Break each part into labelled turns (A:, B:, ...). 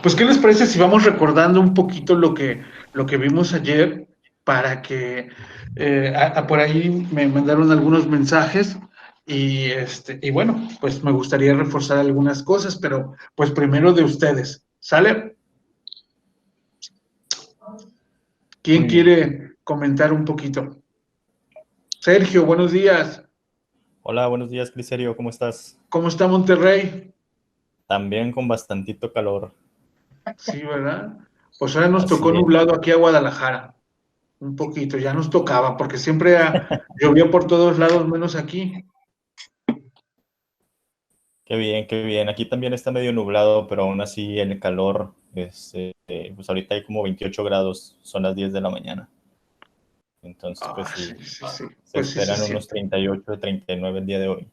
A: Pues, ¿qué les parece si vamos recordando un poquito lo que vimos ayer para que por ahí me mandaron algunos mensajes y bueno, pues me gustaría reforzar algunas cosas, pero pues primero de ustedes, ¿sale? ¿Quién
B: Muy bien.
A: quiere comentar un poquito? Sergio, buenos días.
B: Hola, buenos días, Criserio, ¿cómo estás?
A: ¿Cómo está Monterrey?
B: También con bastantito calor.
A: Sí, ¿verdad? Pues ahora nos tocó
B: Así es.
A: nublado aquí a Guadalajara, un poquito, ya nos tocaba, porque siempre llovía por todos lados menos aquí.
B: Qué bien, qué bien. Aquí también está medio nublado, pero aún así el calor, pues ahorita hay como 28 grados, son las 10 de la mañana. Entonces, pues
A: Ah, sí,
B: sí,
A: sí, sí.
B: se
A: Pues sí se
B: esperan unos
A: siente.
B: 38, 39 el día de hoy.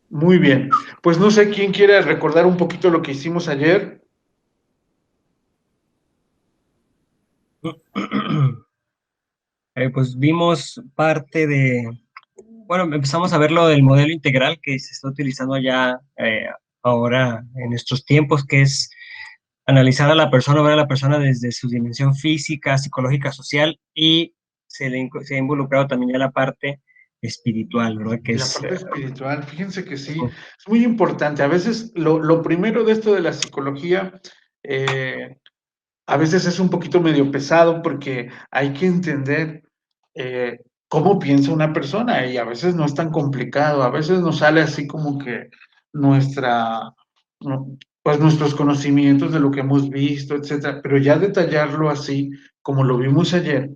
A: Muy bien. Pues no sé quién quiere recordar un poquito lo que hicimos ayer.
C: Pues vimos parte bueno, empezamos a ver lo del modelo integral que se está utilizando ya ahora en estos tiempos, que es analizar a la persona, ver a la persona desde su dimensión física, psicológica, social, y se ha involucrado también ya la parte espiritual, ¿verdad? Que
A: La
C: es,
A: parte espiritual, fíjense que sí, es muy importante. A veces lo primero de esto de la psicología, a veces es un poquito medio pesado porque hay que entender cómo piensa una persona y a veces no es tan complicado, a veces nos sale así como que nuestra, no, pues nuestros conocimientos de lo que hemos visto, etcétera, pero ya detallarlo así como lo vimos ayer,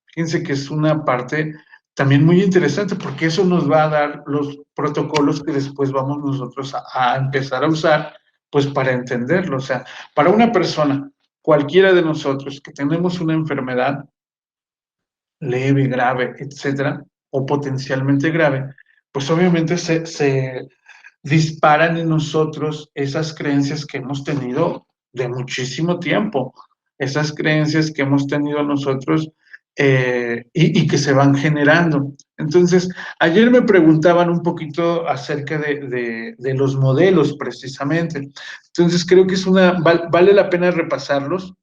A: fíjense que es una parte también muy interesante porque eso nos va a dar los protocolos que después vamos nosotros a empezar a usar, pues para entenderlo. O sea, para una persona, cualquiera de nosotros que tenemos una enfermedad leve, grave, etcétera, o potencialmente grave, pues obviamente se disparan en nosotros esas creencias que hemos tenido de muchísimo tiempo, esas creencias que hemos tenido nosotros y que se van generando. Entonces, ayer me preguntaban un poquito acerca de los modelos precisamente. Entonces, creo que vale la pena repasarlos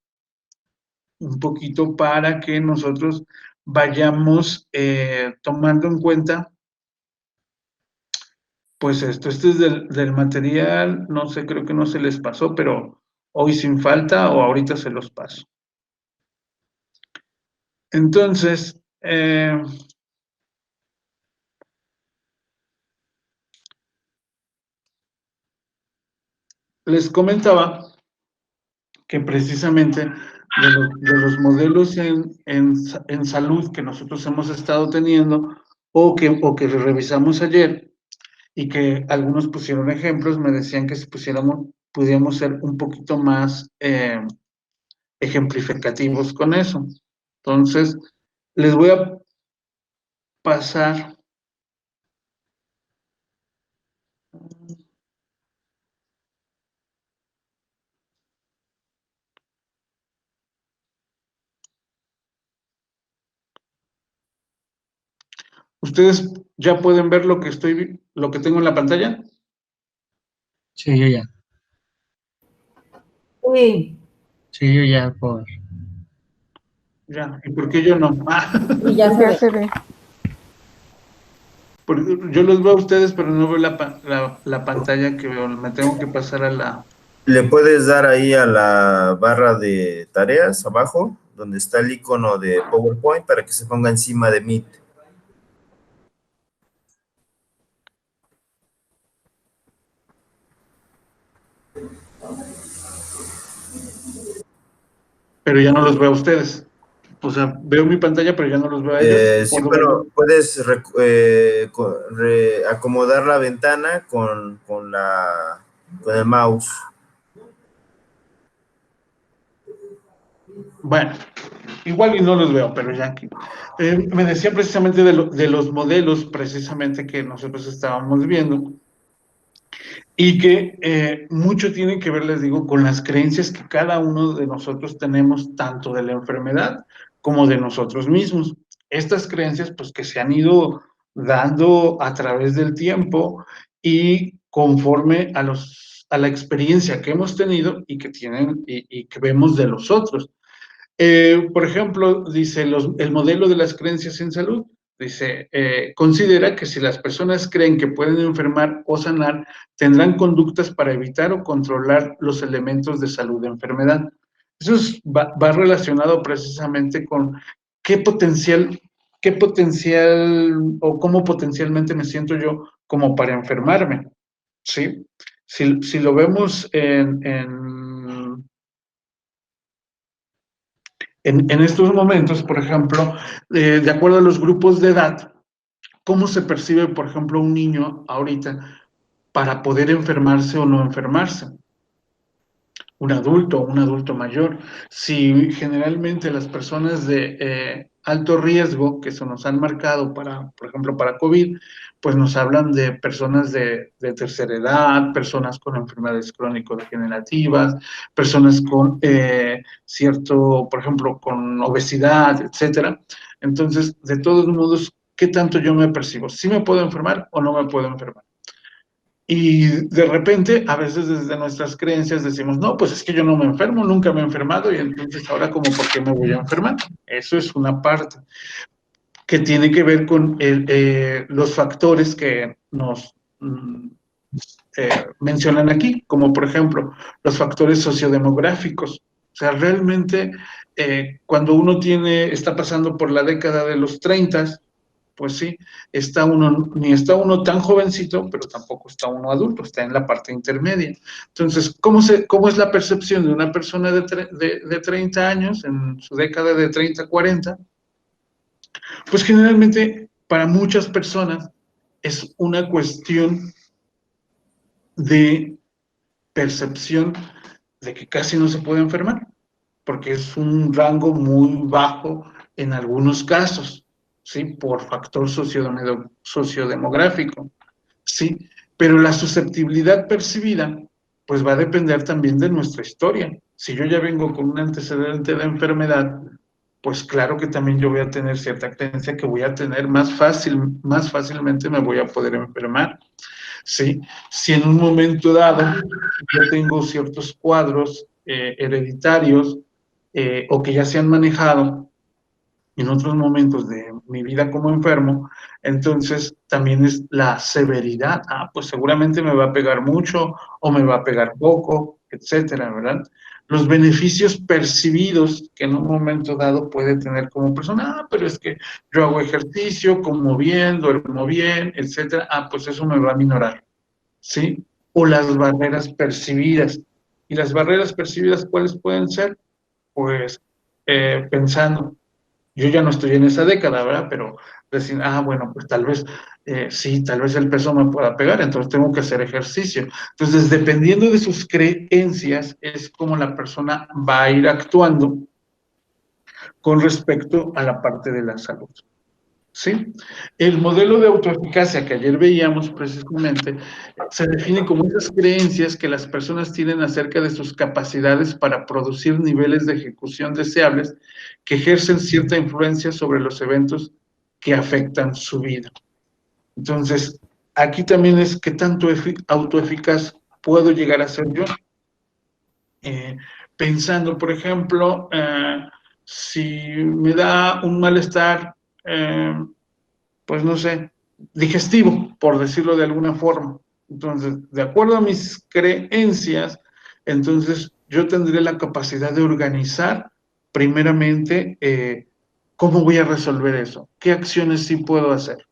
A: un poquito para que nosotros vayamos tomando en cuenta pues este es del material, no sé, creo que no se les pasó, pero hoy sin falta o ahorita se los paso. Entonces, les comentaba que precisamente de los modelos en salud que nosotros hemos estado teniendo o que revisamos ayer y que algunos pusieron ejemplos, me decían que si pudiéramos ser un poquito más ejemplificativos con eso. Entonces, les voy a pasar. ¿Ustedes ya pueden ver lo que tengo en la pantalla?
C: sí, yo ya.
D: Sí,
C: Sí, yo ya puedo ver.
A: Ya. ¿Y por qué yo no?
D: y ya se
E: Ya
D: ve.
E: se ve.
A: Porque yo los veo a ustedes, pero no veo la pantalla que veo. Me tengo que pasar a la...
F: Le puedes dar ahí a la barra de tareas abajo, donde está el icono de PowerPoint para que se ponga encima de Meet.
A: Pero ya no los veo a ustedes. O sea, veo mi pantalla, pero ya no los veo a ellos.
F: Sí,
A: ¿Puedo
F: pero
A: verlo?
F: puedes acomodar la ventana con el mouse.
A: Bueno, igual y no los veo, pero ya aquí. Me decía precisamente de los modelos, precisamente que nosotros estábamos viendo, y que mucho tiene que ver, les digo, con las creencias que cada uno de nosotros tenemos, tanto de la enfermedad como de nosotros mismos. Estas creencias, pues, que se han ido dando a través del tiempo y conforme a la experiencia que hemos tenido y que tienen y que vemos de los otros. Por ejemplo, dice el modelo de las creencias en salud. Dice, considera que si las personas creen que pueden enfermar o sanar, tendrán conductas para evitar o controlar los elementos de salud de enfermedad. Eso va relacionado precisamente con qué potencial o cómo potencialmente me siento yo como para enfermarme, ¿sí? Si lo vemos en estos momentos, por ejemplo, de acuerdo a los grupos de edad, ¿cómo se percibe, por ejemplo, un niño ahorita para poder enfermarse o no enfermarse? Un adulto mayor. Si generalmente las personas de alto riesgo que se nos han marcado para, por ejemplo, para COVID, pues nos hablan de personas de tercera edad, personas con enfermedades crónico-degenerativas, personas con cierto, por ejemplo, con obesidad, etcétera. Entonces, de todos modos, ¿qué tanto yo me percibo? ¿Sí me puedo enfermar o no me puedo enfermar? Y de repente, a veces desde nuestras creencias decimos, no, pues es que yo no me enfermo, nunca me he enfermado, y entonces ahora como, ¿por qué me voy a enfermar? Eso es una parte que tiene que ver con los factores que nos mencionan aquí, como por ejemplo los factores sociodemográficos. O sea, realmente cuando uno está pasando por la década de los 30, pues sí, ni está uno tan jovencito, pero tampoco está uno adulto, está en la parte intermedia. Entonces, ¿cómo es la percepción de una persona de 30 años, en su década de 30, 40? Pues generalmente para muchas personas es una cuestión de percepción de que casi no se puede enfermar, porque es un rango muy bajo en algunos casos, ¿sí? Por factor sociodemográfico, ¿sí? Pero la susceptibilidad percibida, pues va a depender también de nuestra historia. Si yo ya vengo con un antecedente de enfermedad, pues claro que también yo voy a tener cierta creencia que voy a tener más fácilmente me voy a poder enfermar, ¿sí? Si en un momento dado yo tengo ciertos cuadros hereditarios o que ya se han manejado en otros momentos de mi vida como enfermo, entonces también es la severidad. Pues seguramente me va a pegar mucho o me va a pegar poco, etcétera, ¿verdad? Los beneficios percibidos que en un momento dado puede tener como persona, pero es que yo hago ejercicio, como bien, duermo bien, etcétera, pues eso me va a minorar, ¿sí? O las barreras percibidas. ¿Y las barreras percibidas cuáles pueden ser? Pues pensando, yo ya no estoy en esa década, ¿verdad? Pero decir, bueno, pues tal vez, sí, tal vez el peso me pueda pegar, entonces tengo que hacer ejercicio. Entonces, dependiendo de sus creencias, es como la persona va a ir actuando con respecto a la parte de la salud. ¿Sí? El modelo de autoeficacia que ayer veíamos precisamente se define como esas creencias que las personas tienen acerca de sus capacidades para producir niveles de ejecución deseables que ejercen cierta influencia sobre los eventos que afectan su vida. Entonces, aquí también es qué tanto autoeficaz puedo llegar a ser yo. Pensando, por ejemplo, si me da un malestar, pues no sé, digestivo, por decirlo de alguna forma. Entonces, de acuerdo a mis creencias, entonces yo tendré la capacidad de organizar primeramente cómo voy a resolver eso, qué acciones sí puedo hacer.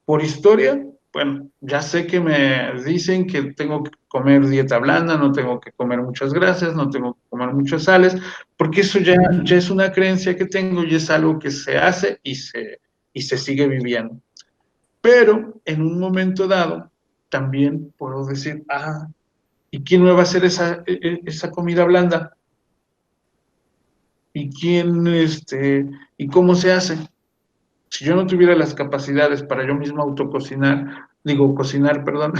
A: Por historia, bueno, ya sé que me dicen que tengo que comer dieta blanda, no tengo que comer muchas grasas, no tengo que comer muchas sales, porque eso ya es una creencia que tengo y es algo que se hace y se sigue viviendo. Pero en un momento dado, también puedo decir, ¿y quién me va a hacer esa comida blanda? ¿Y y cómo se hace? Si yo no tuviera las capacidades para yo mismo cocinar, perdón,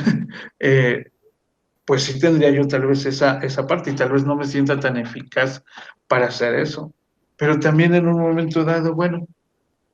A: pues sí tendría yo tal vez esa parte y tal vez no me sienta tan eficaz para hacer eso. Pero también en un momento dado, bueno,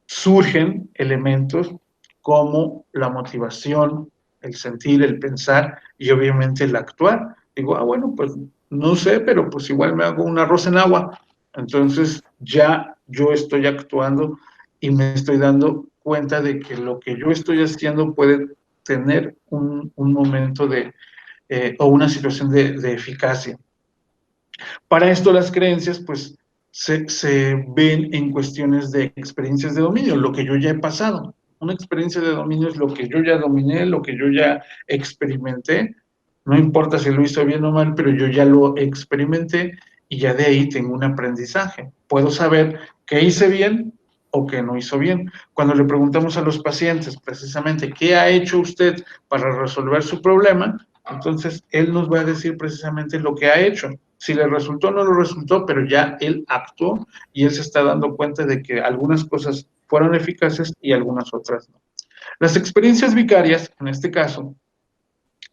A: surgen elementos como la motivación, el sentir, el pensar y obviamente el actuar. Digo, bueno, pues no sé, pero pues igual me hago un arroz en agua. Entonces ya yo estoy actuando y me estoy dando cuenta de que lo que yo estoy haciendo puede tener un momento o una situación de eficacia. Para esto las creencias, pues, se ven en cuestiones de experiencias de dominio, lo que yo ya he pasado. Una experiencia de dominio es lo que yo ya dominé, lo que yo ya experimenté. No importa si lo hice bien o mal, pero yo ya lo experimenté y ya de ahí tengo un aprendizaje. Puedo saber qué hice bien o qué no hizo bien. Cuando le preguntamos a los pacientes precisamente qué ha hecho usted para resolver su problema, entonces él nos va a decir precisamente lo que ha hecho. Si le resultó o no le resultó, pero ya él actuó y él se está dando cuenta de que algunas cosas fueron eficaces y algunas otras no. Las experiencias vicarias, en este caso,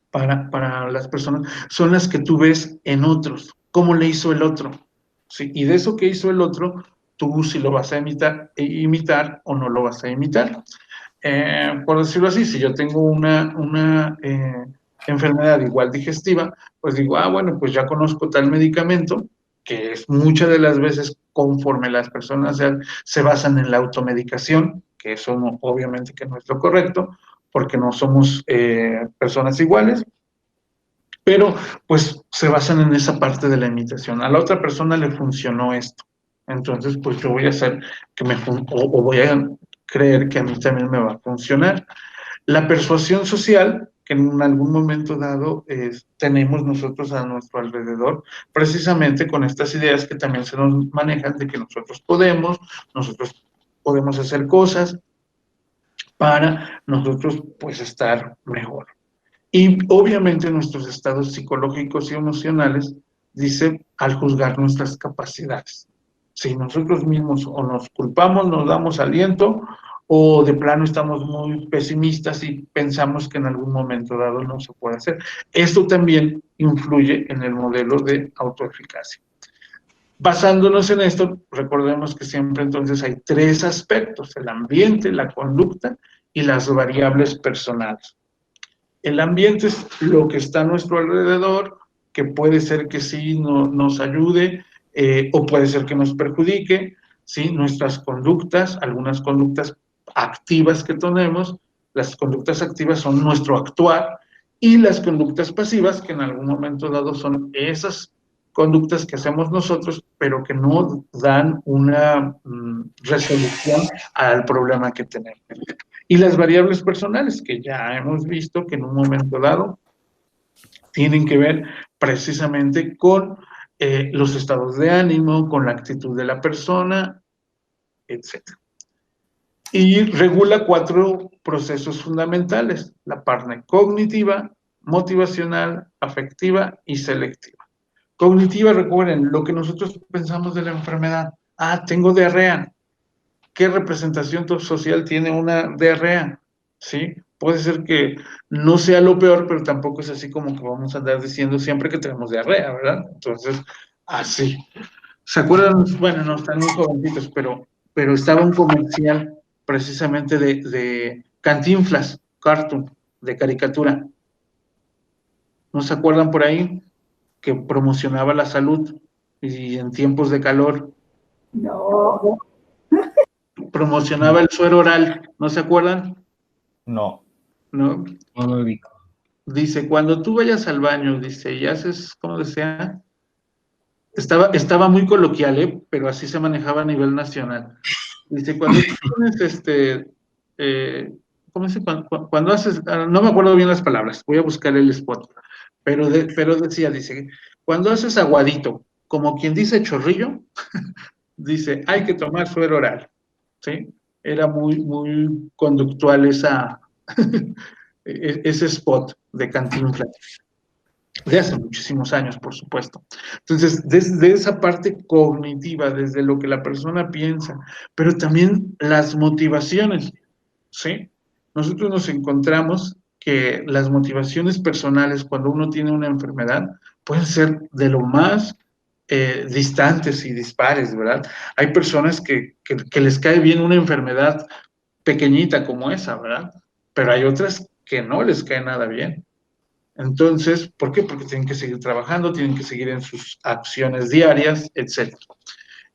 A: para las personas, son las que tú ves en otros, cómo le hizo el otro. ¿Sí? Y de eso que hizo el otro, tú si lo vas a imitar o no lo vas a imitar. Por decirlo así, si yo tengo una enfermedad igual digestiva, pues digo, bueno, pues ya conozco tal medicamento, que es muchas de las veces conforme las personas se basan en la automedicación, que eso no, obviamente que no es lo correcto, porque no somos personas iguales, pero pues se basan en esa parte de la imitación. A la otra persona le funcionó esto, entonces pues yo voy a hacer que o voy a creer que a mí también me va a funcionar. La persuasión social, que en algún momento dado tenemos nosotros a nuestro alrededor, precisamente con estas ideas que también se nos manejan de que nosotros podemos hacer cosas para nosotros pues estar mejor. Y obviamente nuestros estados psicológicos y emocionales, dice, al juzgar nuestras capacidades. Si nosotros mismos o nos culpamos, nos damos aliento, o de plano estamos muy pesimistas y pensamos que en algún momento dado no se puede hacer. Esto también influye en el modelo de autoeficacia. Basándonos en esto, recordemos que siempre entonces hay tres aspectos: el ambiente, la conducta y las variables personales. El ambiente es lo que está a nuestro alrededor, que puede ser que sí nos ayude o puede ser que nos perjudique, ¿sí? Nuestras conductas, algunas conductas activas que tenemos, las conductas activas son nuestro actuar, y las conductas pasivas, que en algún momento dado son esas conductas que hacemos nosotros, pero que no dan una resolución al problema que tenemos. Y las variables personales, que ya hemos visto que en un momento dado tienen que ver precisamente con los estados de ánimo, con la actitud de la persona, etc. Y regula 4 procesos fundamentales: la parte cognitiva, motivacional, afectiva y selectiva. Cognitiva, recuerden, lo que nosotros pensamos de la enfermedad. Tengo diarrea. ¿Qué representación social tiene una diarrea? ¿Sí? Puede ser que no sea lo peor, pero tampoco es así como que vamos a andar diciendo siempre que tenemos diarrea, ¿verdad? Entonces, así. ¿Se acuerdan? Bueno, no, están muy jovencitos, pero estaba un comercial precisamente de Cantinflas, cartoon, de caricatura. ¿No se acuerdan por ahí? Que promocionaba la salud y en tiempos de calor.
D: No.
A: Promocionaba el suero oral, ¿no se acuerdan?
B: No.
A: ¿No?
C: No lo ubico.
A: Dice, cuando tú vayas al baño, dice, y haces, ¿cómo decía? Estaba muy coloquial, pero así se manejaba a nivel nacional. Dice, cuando tú pones ¿cómo dice? Cuando haces, no me acuerdo bien las palabras, voy a buscar el spot, pero decía, dice, cuando haces aguadito, como quien dice chorrillo, dice, hay que tomar suero oral, ¿sí? Era muy conductual ese spot de Cantinflas, de hace muchísimos años, por supuesto. Entonces, desde esa parte cognitiva, desde lo que la persona piensa, pero también las motivaciones, ¿sí? Nosotros nos encontramos que las motivaciones personales cuando uno tiene una enfermedad pueden ser de lo más distantes y dispares, ¿verdad? Hay personas que les cae bien una enfermedad pequeñita como esa, ¿verdad? Pero hay otras que no les cae nada bien. Entonces, ¿por qué? Porque tienen que seguir trabajando, tienen que seguir en sus acciones diarias, etc.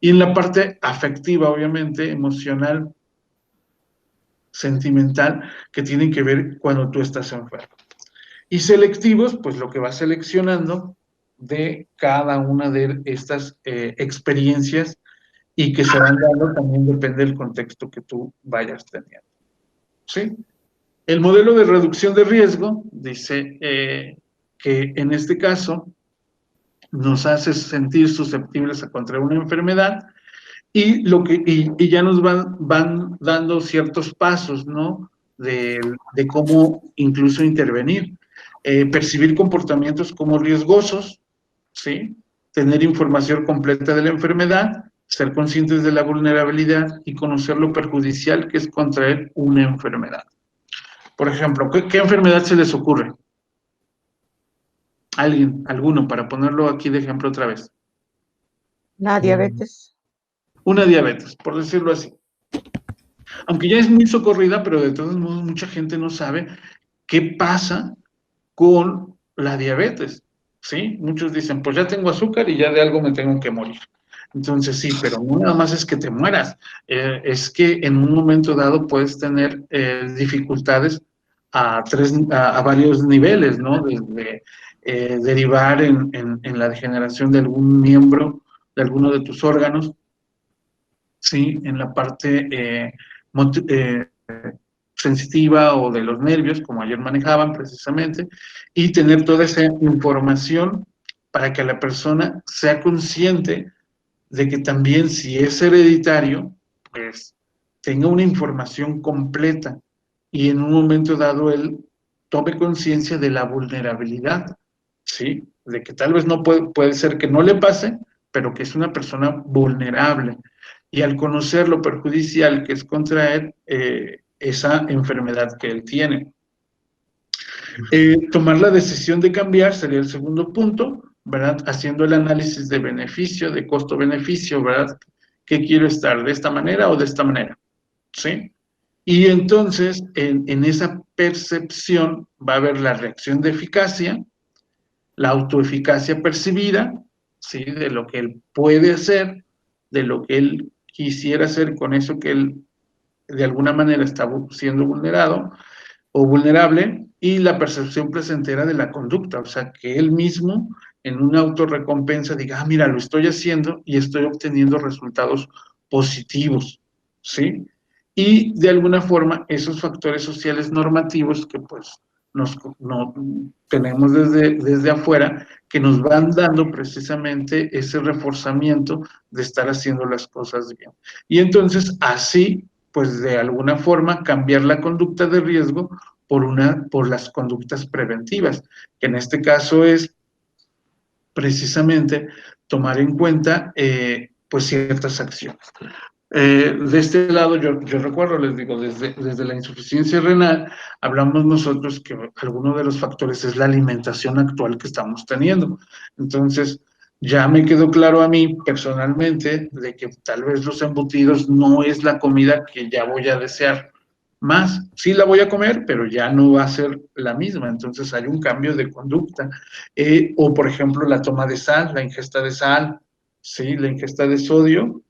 A: Y en la parte afectiva, obviamente, emocional, sentimental, que tienen que ver cuando tú estás enfermo. Y selectivos, pues lo que vas seleccionando de cada una de estas experiencias y que se van dando también depende del contexto que tú vayas teniendo. ¿Sí? El modelo de reducción de riesgo dice que en este caso nos hace sentir susceptibles a contraer una enfermedad y ya nos van dando ciertos pasos, ¿no? De cómo incluso intervenir. Percibir comportamientos como riesgosos, ¿sí? Tener información completa de la enfermedad, ser conscientes de la vulnerabilidad y conocer lo perjudicial que es contraer una enfermedad. Por ejemplo, ¿qué enfermedad se les ocurre? Alguno, para ponerlo aquí de ejemplo otra vez.
D: La diabetes.
A: Una diabetes, por decirlo así. Aunque ya es muy socorrida, pero de todos modos mucha gente no sabe qué pasa con la diabetes, ¿sí? Muchos dicen, pues ya tengo azúcar y ya de algo me tengo que morir. Entonces sí, pero no nada más es que te mueras, es que en un momento dado puedes tener dificultades a varios niveles, ¿no? Desde derivar en la degeneración de algún miembro, de alguno de tus órganos, ¿sí? En la parte sensitiva o de los nervios, como ayer manejaban precisamente, y tener toda esa información para que la persona sea consciente de que también si es hereditario, pues tenga una información completa y en un momento dado él tome conciencia de la vulnerabilidad, ¿sí? De que tal vez no puede ser que no le pase, pero que es una persona vulnerable. Y al conocer lo perjudicial que es contraer esa enfermedad que él tiene. Tomar la decisión de cambiar sería el segundo punto, ¿verdad? Haciendo el análisis de beneficio, de costo-beneficio, ¿verdad? ¿Qué quiero estar? ¿De esta manera o de esta manera? ¿Sí? Y entonces, en esa percepción va a haber la reacción de eficacia, la autoeficacia percibida, ¿sí? De lo que él puede hacer, de lo que él quisiera hacer con eso que él de alguna manera está siendo vulnerado o vulnerable, y la percepción placentera de la conducta, o sea, que él mismo en una autorrecompensa diga, ah, mira, lo estoy haciendo y estoy obteniendo resultados positivos, ¿sí? Y de alguna forma esos factores sociales normativos que pues no, tenemos desde afuera, que nos van dando precisamente ese reforzamiento de estar haciendo las cosas bien. Y entonces así, pues de alguna forma cambiar la conducta de riesgo por las conductas preventivas, que en este caso es precisamente tomar en cuenta pues ciertas acciones. De este lado, yo recuerdo, les digo, desde la insuficiencia renal, hablamos nosotros que alguno de los factores es la alimentación actual que estamos teniendo. Entonces, ya me quedó claro a mí personalmente de que tal vez los embutidos no es la comida que ya voy a desear más. Sí la voy a comer, pero ya no va a ser la misma. Entonces, hay un cambio de conducta. O, por ejemplo, la toma de sal, la ingesta de sal, ¿sí? La ingesta de sodio,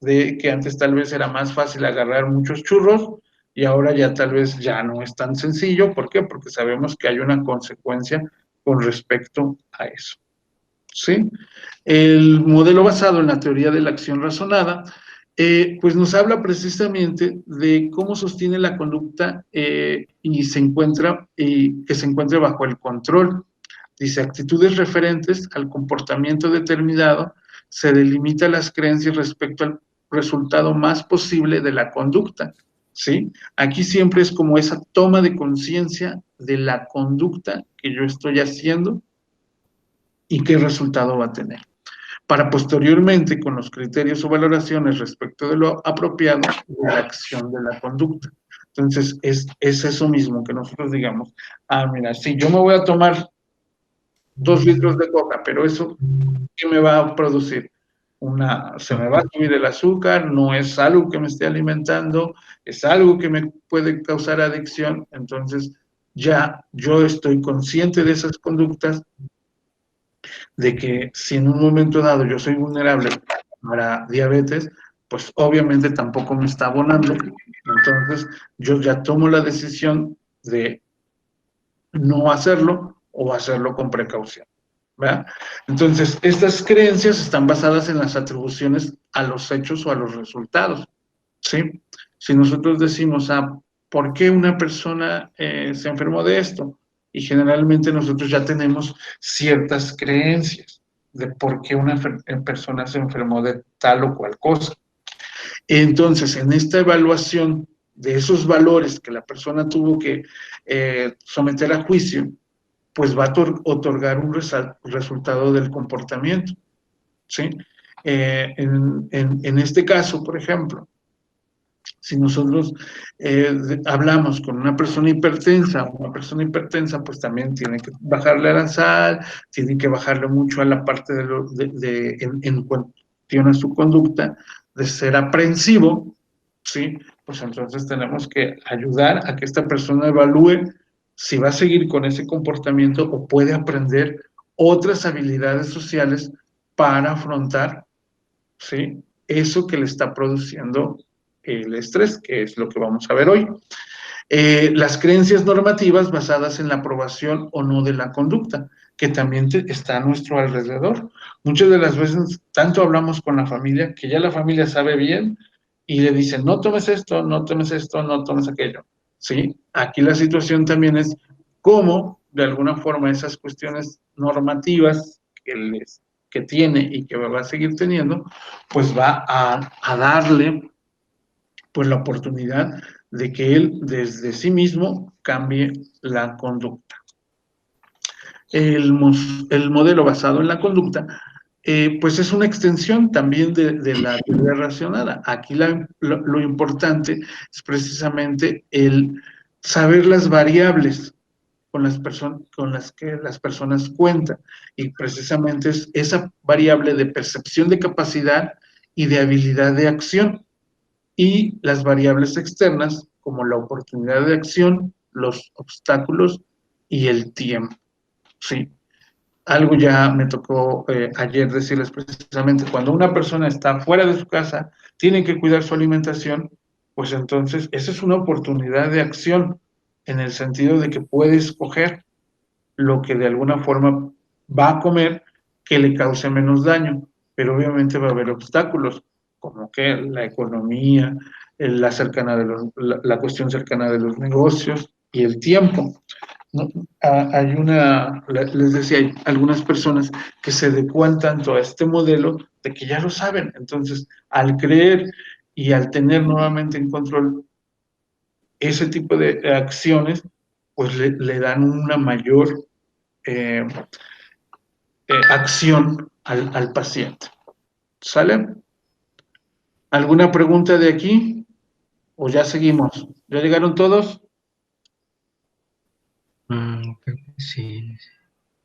A: de que antes tal vez era más fácil agarrar muchos churros y ahora ya tal vez ya no es tan sencillo. ¿Por qué? Porque sabemos que hay una consecuencia con respecto a eso. ¿Sí? El modelo basado en la teoría de la acción razonada, pues nos habla precisamente de cómo sostiene la conducta y que se encuentre bajo el control. Dice, actitudes referentes al comportamiento determinado, se delimita las creencias respecto al resultado más posible de la conducta, ¿sí? Aquí siempre es como esa toma de conciencia de la conducta que yo estoy haciendo y qué resultado va a tener, para posteriormente, con los criterios o valoraciones respecto de lo apropiado, la acción de la conducta. Entonces, es eso mismo, que nosotros digamos, ah, mira, si yo me voy a tomar 2 litros de coca, pero eso, ¿qué me va a producir? Se me va a subir el azúcar, no es algo que me esté alimentando, es algo que me puede causar adicción, entonces ya yo estoy consciente de esas conductas, de que si en un momento dado yo soy vulnerable para diabetes, pues obviamente tampoco me está abonando. Entonces yo ya tomo la decisión de no hacerlo o hacerlo con precaución, ¿verdad? Entonces, estas creencias están basadas en las atribuciones a los hechos o a los resultados, ¿sí? Si nosotros decimos, ¿por qué una persona se enfermó de esto? Y generalmente nosotros ya tenemos ciertas creencias de por qué una persona se enfermó de tal o cual cosa. Entonces, en esta evaluación de esos valores que la persona tuvo que someter a juicio, pues va a otorgar un resultado del comportamiento, ¿sí? En este caso, por ejemplo, si nosotros hablamos con una persona hipertensa pues también tiene que bajarle a la sal, tiene que bajarle mucho a la parte en cuestión a su conducta, de ser aprensivo, ¿sí? Pues entonces tenemos que ayudar a que esta persona evalúe si va a seguir con ese comportamiento o puede aprender otras habilidades sociales para afrontar, ¿sí?, eso que le está produciendo el estrés, que es lo que vamos a ver hoy. Las creencias normativas basadas en la aprobación o no de la conducta, que también está a nuestro alrededor. Muchas de las veces, tanto hablamos con la familia, que ya la familia sabe bien, y le dicen, no tomes esto, no tomes esto, no tomes aquello, ¿sí? Aquí la situación también es cómo, de alguna forma, esas cuestiones normativas que tiene y que va a seguir teniendo, pues va a darle pues la oportunidad de que él desde sí mismo cambie la conducta. El modelo basado en la conducta, pues es una extensión también de la teoría racionada. Aquí lo importante es precisamente el saber las variables con las que las personas cuentan, y precisamente es esa variable de percepción de capacidad y de habilidad de acción, y las variables externas como la oportunidad de acción, los obstáculos y el tiempo, ¿sí? Algo ya me tocó ayer decirles precisamente, cuando una persona está fuera de su casa, tiene que cuidar su alimentación, pues entonces esa es una oportunidad de acción, en el sentido de que puede escoger lo que de alguna forma va a comer que le cause menos daño, pero obviamente va a haber obstáculos, como que la economía, la cuestión cercana de los negocios y el tiempo. ¿No? Les decía, hay algunas personas que se adecuan tanto a este modelo de que ya lo saben, entonces al creer y al tener nuevamente en control ese tipo de acciones, pues le dan una mayor acción al paciente. ¿Sale? ¿Alguna pregunta de aquí? ¿O ya seguimos? ¿Ya llegaron todos?
C: Creo que sí.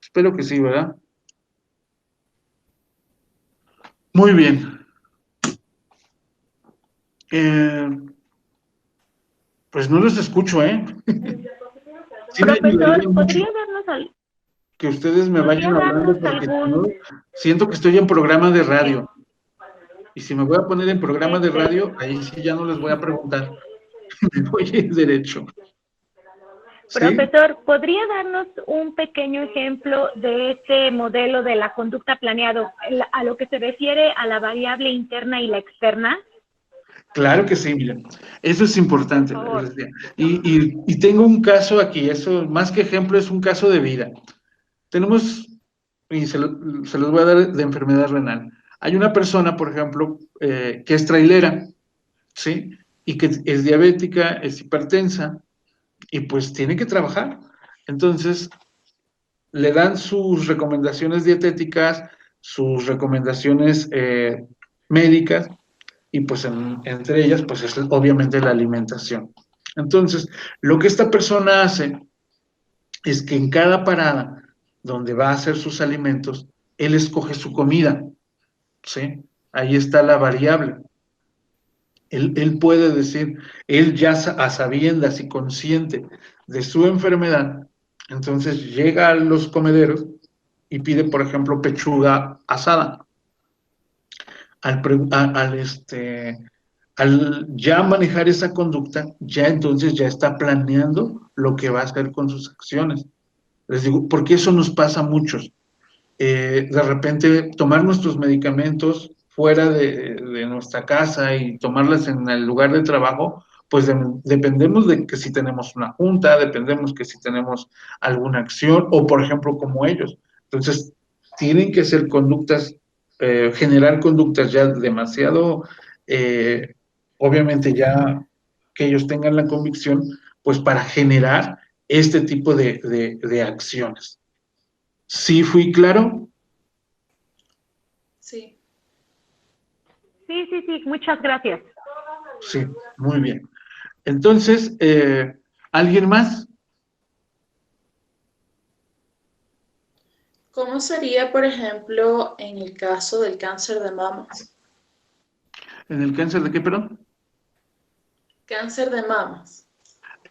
A: Espero que sí, ¿verdad? Muy bien. Pues no los escucho, ¿eh? Sí,
E: Profesor, ¿podría darnos
A: que ustedes me vayan hablando, porque no, siento que estoy en programa de radio. Y si me voy a poner en programa de radio, ahí sí ya no les voy a preguntar. Me voy a ir derecho. ¿Sí?
E: Profesor, ¿podría darnos un pequeño ejemplo de este modelo de la conducta planeado, a lo que se refiere a la variable interna y la externa?
A: Claro que sí, miren, eso es importante. Y tengo un caso aquí, eso más que ejemplo es un caso de vida. Tenemos, y se los voy a dar, de enfermedad renal. Hay una persona, por ejemplo, que es trailera, ¿sí? Y que es diabética, es hipertensa, y pues tiene que trabajar. Entonces, le dan sus recomendaciones dietéticas, sus recomendaciones médicas, y pues entre ellas, pues es obviamente la alimentación. Entonces, lo que esta persona hace es que en cada parada donde va a hacer sus alimentos, él escoge su comida, ¿sí? Ahí está la variable. Él puede decir, él ya a sabiendas y consciente de su enfermedad, entonces llega a los comederos y pide, por ejemplo, pechuga asada. Al ya manejar esa conducta, ya entonces ya está planeando lo que va a hacer con sus acciones. Les digo, porque eso nos pasa a muchos. De repente tomar nuestros medicamentos fuera de nuestra casa y tomarlas en el lugar de trabajo, pues dependemos de que si tenemos una junta, dependemos que si tenemos alguna acción, o por ejemplo como ellos. Entonces, tienen que ser conductas, generar conductas ya demasiado, obviamente ya que ellos tengan la convicción, pues para generar este tipo de acciones. ¿Sí fui claro?
G: Sí.
E: Sí, sí, sí, muchas gracias.
A: Sí, muy bien. Entonces, ¿alguien más?
G: ¿Cómo sería, por ejemplo, en el caso del cáncer de mamas?
A: ¿En el cáncer de qué, perdón?
G: Cáncer de mamas.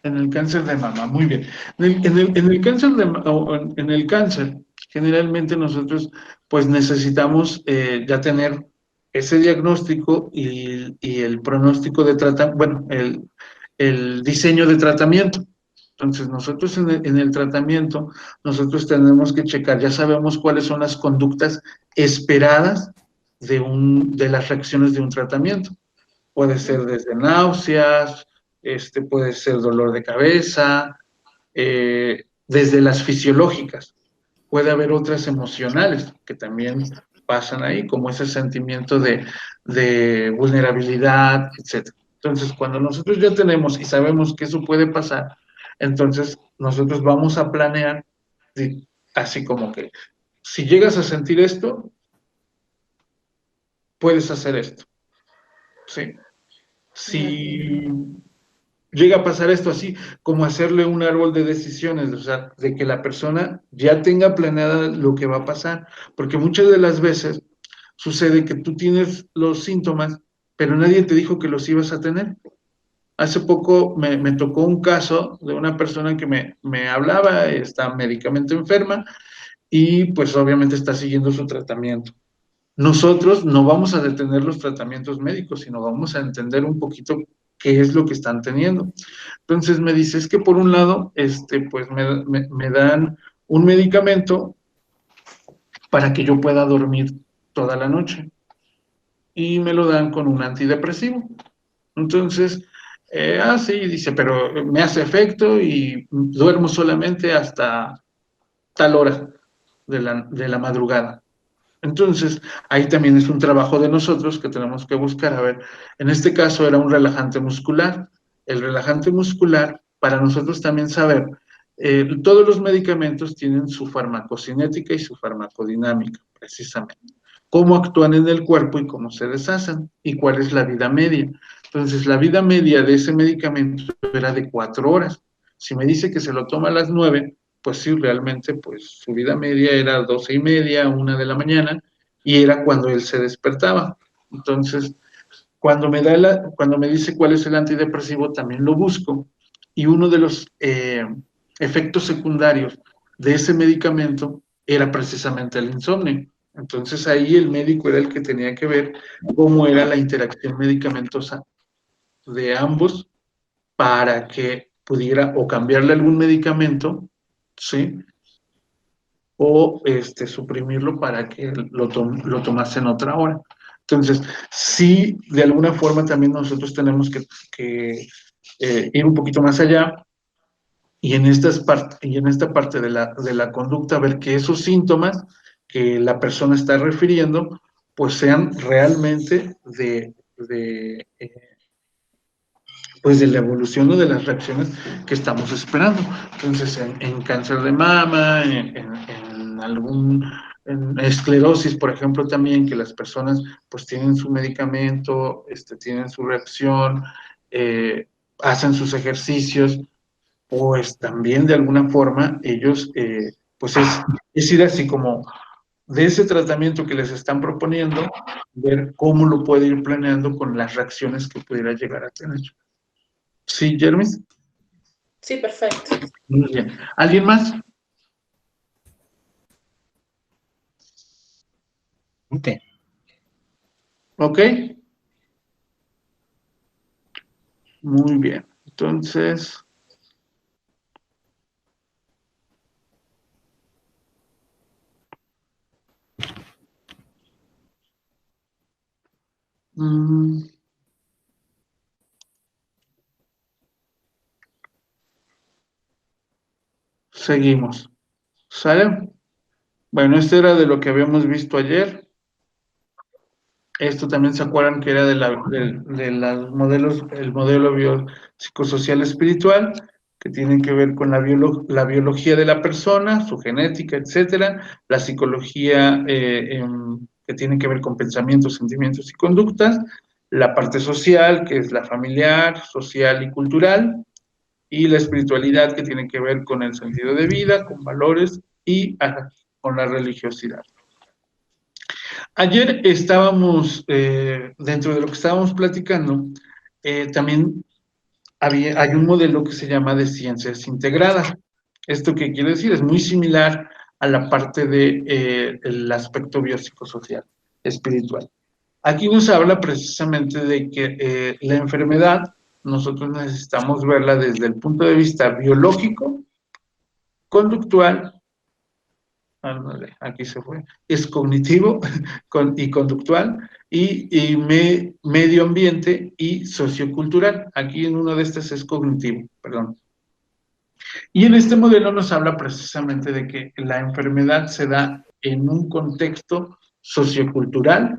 A: En el cáncer de mama, muy bien. En el cáncer en el cáncer, generalmente nosotros pues necesitamos ya tener ese diagnóstico y el pronóstico de tratamiento, bueno, el diseño de tratamiento. Entonces, nosotros en el tratamiento, nosotros tenemos que checar, ya sabemos cuáles son las conductas esperadas de las reacciones de un tratamiento. Puede ser desde náuseas, puede ser dolor de cabeza, desde las fisiológicas. Puede haber otras emocionales que también pasan ahí, como ese sentimiento de vulnerabilidad, etc. Entonces, cuando nosotros ya tenemos y sabemos que eso puede pasar, entonces nosotros vamos a planear así como que, si llegas a sentir esto, puedes hacer esto. ¿Sí? Si llega a pasar esto así, como hacerle un árbol de decisiones, o sea, de que la persona ya tenga planeada lo que va a pasar, porque muchas de las veces sucede que tú tienes los síntomas, pero nadie te dijo que los ibas a tener. Hace poco me tocó un caso de una persona que me hablaba, está médicamente enferma y pues obviamente está siguiendo su tratamiento. Nosotros no vamos a detener los tratamientos médicos, sino vamos a entender un poquito qué es lo que están teniendo. Entonces me dice, es que por un lado, pues me dan un medicamento para que yo pueda dormir toda la noche y me lo dan con un antidepresivo. Entonces, sí, dice, pero me hace efecto y duermo solamente hasta tal hora de la madrugada. Entonces, ahí también es un trabajo de nosotros que tenemos que buscar. A ver, en este caso era un relajante muscular. El relajante muscular, para nosotros también saber, todos los medicamentos tienen su farmacocinética y su farmacodinámica, precisamente. Cómo actúan en el cuerpo y cómo se deshacen y cuál es la vida media. Entonces, la vida media de ese medicamento era de 4 horas. Si me dice que se lo toma a las 9, pues sí, realmente, pues su vida media era 12:30, 1 de la mañana, y era cuando él se despertaba. Entonces, cuando cuando me dice cuál es el antidepresivo, también lo busco, y uno de los efectos secundarios de ese medicamento era precisamente el insomnio. Entonces ahí el médico era el que tenía que ver cómo era la interacción medicamentosa de ambos para que pudiera o cambiarle algún medicamento, ¿sí? O suprimirlo para que lo tomase en otra hora. Entonces, sí, de alguna forma también nosotros tenemos que ir un poquito más allá y en esta parte de la conducta ver que esos síntomas que la persona está refiriendo, pues sean realmente pues de la evolución o de las reacciones que estamos esperando. Entonces, en cáncer de mama, en en esclerosis, por ejemplo, también, que las personas pues tienen su medicamento, tienen su reacción, hacen sus ejercicios, pues también de alguna forma ellos, pues es ir así como de ese tratamiento que les están proponiendo, ver cómo lo puede ir planeando con las reacciones que pudiera llegar a tener. ¿Sí, Jermis?
G: Sí, perfecto.
A: Muy bien. ¿Alguien más? ¿Ok? Muy bien. Entonces, seguimos. ¿Sale? Bueno, esto era de lo que habíamos visto ayer. Esto también se acuerdan que era de los modelos, el modelo biopsicosocial espiritual, que tienen que ver con la biología de la persona, su genética, etcétera, la psicología que tiene que ver con pensamientos, sentimientos y conductas, la parte social, que es la familiar, social y cultural, y la espiritualidad, que tiene que ver con el sentido de vida, con valores y con la religiosidad. Ayer estábamos, dentro de lo que estábamos platicando, también hay un modelo que se llama de ciencias integradas. ¿Esto qué quiere decir? Es muy similar a la parte del aspecto biopsicosocial, espiritual. Aquí nos habla precisamente de que la enfermedad nosotros necesitamos verla desde el punto de vista biológico, conductual, aquí se fue, es cognitivo y conductual, y medio ambiente y sociocultural. Aquí en uno de estos es cognitivo, perdón. Y en este modelo nos habla precisamente de que la enfermedad se da en un contexto sociocultural,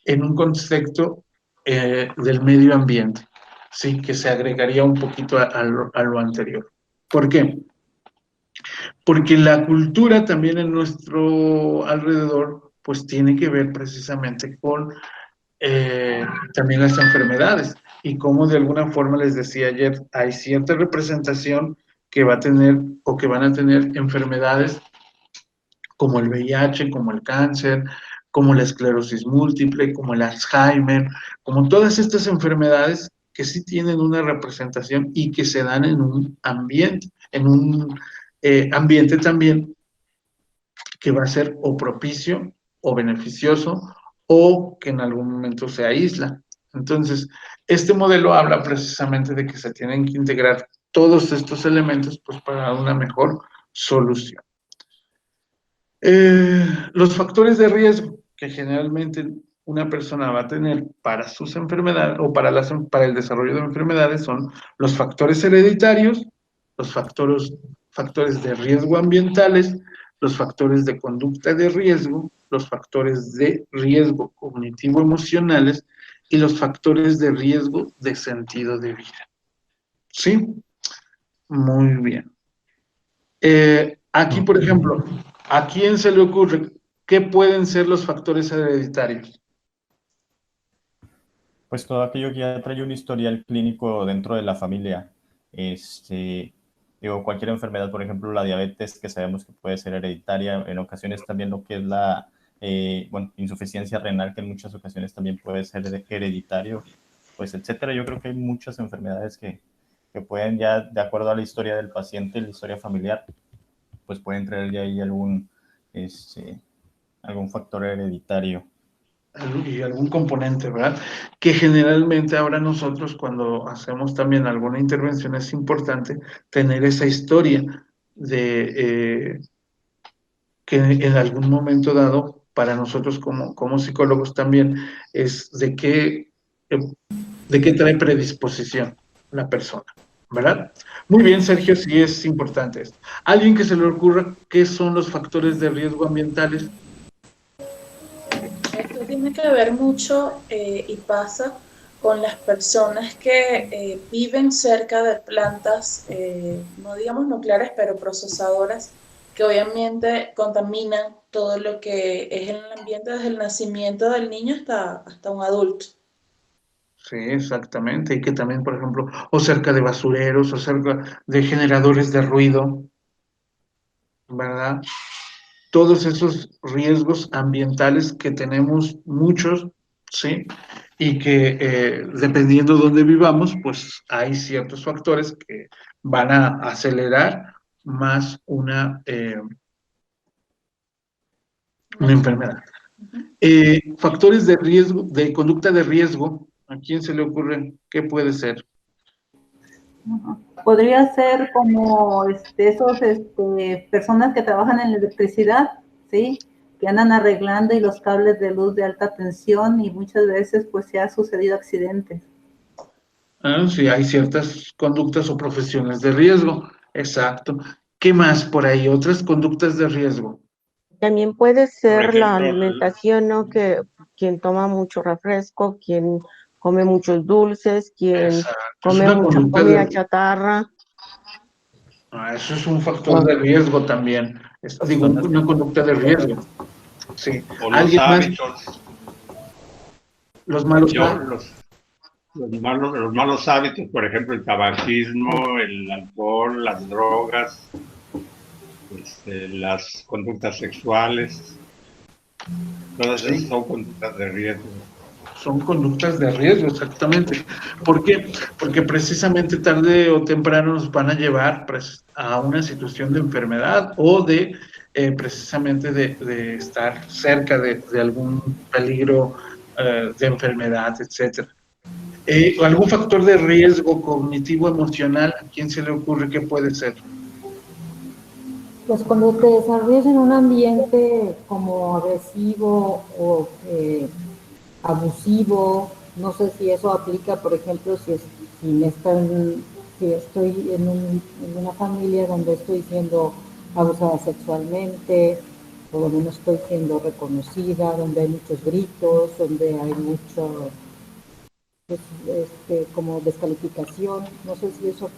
A: en un contexto del medio ambiente, sí, que se agregaría un poquito a lo anterior. ¿Por qué? Porque la cultura también en nuestro alrededor, pues tiene que ver precisamente con también las enfermedades y cómo de alguna forma, les decía ayer, hay cierta representación que va a tener o que van a tener enfermedades como el VIH, como el cáncer, como la esclerosis múltiple, como el Alzheimer, como todas estas enfermedades que sí tienen una representación y que se dan en un ambiente, ambiente también que va a ser o propicio o beneficioso o que en algún momento se aísla. Entonces, este modelo habla precisamente de que se tienen que integrar todos estos elementos pues, para dar una mejor solución. Los factores de riesgo que generalmente una persona va a tener para sus enfermedades o para el desarrollo de enfermedades son los factores hereditarios, los factores de riesgo ambientales, los factores de conducta de riesgo, los factores de riesgo cognitivo-emocionales y los factores de riesgo de sentido de vida. ¿Sí? Muy bien. Aquí, por ejemplo, ¿a quién se le ocurre qué pueden ser los factores hereditarios?
B: Pues todo aquello que ya trae un historial clínico dentro de la familia. Digo, cualquier enfermedad, por ejemplo, la diabetes, que sabemos que puede ser hereditaria, en ocasiones también lo que es la insuficiencia renal, que en muchas ocasiones también puede ser hereditario, pues etcétera. Yo creo que hay muchas enfermedades que pueden ya, de acuerdo a la historia del paciente, la historia familiar, pues pueden traer de ahí algún factor hereditario.
A: Y algún componente, ¿verdad? Que generalmente ahora nosotros cuando hacemos también alguna intervención es importante tener esa historia de que en algún momento dado, para nosotros como psicólogos también, es de qué trae predisposición la persona, ¿verdad? Muy bien, Sergio, sí es importante esto. ¿Alguien que se le ocurra qué son los factores de riesgo ambientales?
G: Esto tiene que ver mucho y pasa con las personas que viven cerca de plantas, no digamos nucleares, pero procesadoras, que obviamente contaminan todo lo que es el ambiente desde el nacimiento del niño hasta un adulto.
A: Sí, exactamente. Y que también, por ejemplo, o cerca de basureros, o cerca de generadores de ruido, ¿verdad? todos esos riesgos ambientales que tenemos muchos, ¿sí? Y que dependiendo de dónde vivamos, pues hay ciertos factores que van a acelerar más una enfermedad. Factores de riesgo, de conducta de riesgo, ¿a quién se le ocurre qué puede ser?
H: Podría ser como esos personas que trabajan en la electricidad, ¿sí? Que andan arreglando y los cables de luz de alta tensión y muchas veces pues se ha sucedido accidentes.
A: Sí, hay ciertas conductas o profesiones de riesgo, exacto. ¿Qué más por ahí? Otras conductas de riesgo.
D: También puede ser
I: ejemplo,
D: la alimentación, ¿no? Que quien toma mucho refresco, quien come muchos dulces, quien
A: Exacto. Es
D: come
A: una
D: mucha
A: conducta
D: comida
A: de...
D: chatarra.
A: Eso es un factor de riesgo también. Digo, una conducta de riesgo. Sí.
I: o los
A: ¿Alguien más?
I: hábitos.
A: Los malos
I: Yo,
A: hábitos.
I: los malos hábitos, por ejemplo, el tabaquismo, el alcohol, las drogas, las conductas sexuales, todas esas son conductas de riesgo.
A: Son conductas de riesgo, exactamente. ¿Por qué? Porque precisamente tarde o temprano nos van a llevar a una situación de enfermedad o de precisamente de estar cerca de algún peligro de enfermedad, etcétera. ¿Algún factor de riesgo cognitivo emocional? ¿A quién se le ocurre que puede ser?
J: Pues cuando te desarrollas en un ambiente como agresivo o abusivo, no sé si eso aplica, por ejemplo, si estoy en una familia donde estoy siendo abusada sexualmente, o donde no estoy siendo reconocida, donde hay muchos gritos, donde hay mucho como descalificación, no sé si eso